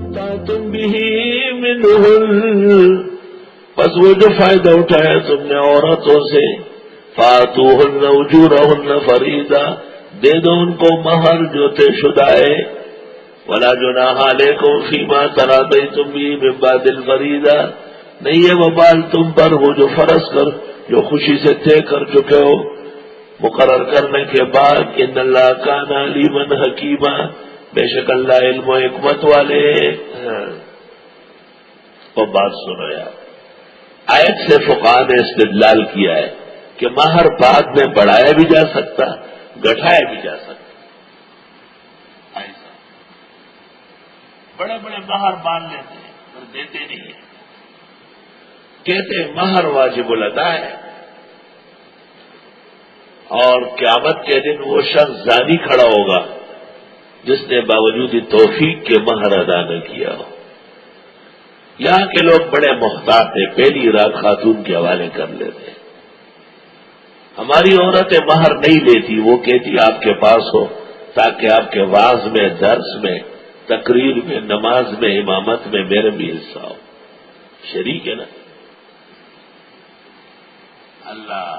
تم بھی منہن، بس وہ جو فائدہ اٹھایا تم نے عورتوں سے، فاتوہن اجورہن فریضہ، دے دو ان کو مہر جو طے شدہ ہے، ولا جناح علیکم فیما تراضیتم بہ من بعد الفریضہ، نہیں ہے وبال تم پر وہ جو فرض کر جو خوشی سے طے کر چکے ہو مقرر کرنے کے بعد، ان اللہ کان علیما حکیما، بے شک اللہ علم و حکمت والے ہیں۔ اور بات سنو یار، آیت سے فقہاء نے استدلال کیا ہے کہ مہر بعد میں بڑھایا بھی جا سکتا، گھٹایا بھی جا سکتا، ایسا بڑے بڑے مہر مان لیتے ہیں پر دیتے نہیں ہیں، کہتے ہیں مہر واجب الادا ہے، اور قیامت کے دن وہ شخص زانی کھڑا ہوگا جس نے باوجود توفیق کے مہر ادا نہ کیا ہو۔ یہاں کے لوگ بڑے محتاط ہیں، پہلی رات خاتون کے حوالے کر لیتے ہیں۔ ہماری عورتیں مہر نہیں لیتی، وہ کہتی آپ کے پاس ہو تاکہ آپ کے واعظ میں، درس میں، تقریر میں، نماز میں، امامت میں میرے بھی حصہ ہو۔ شریک ہے نا اللہ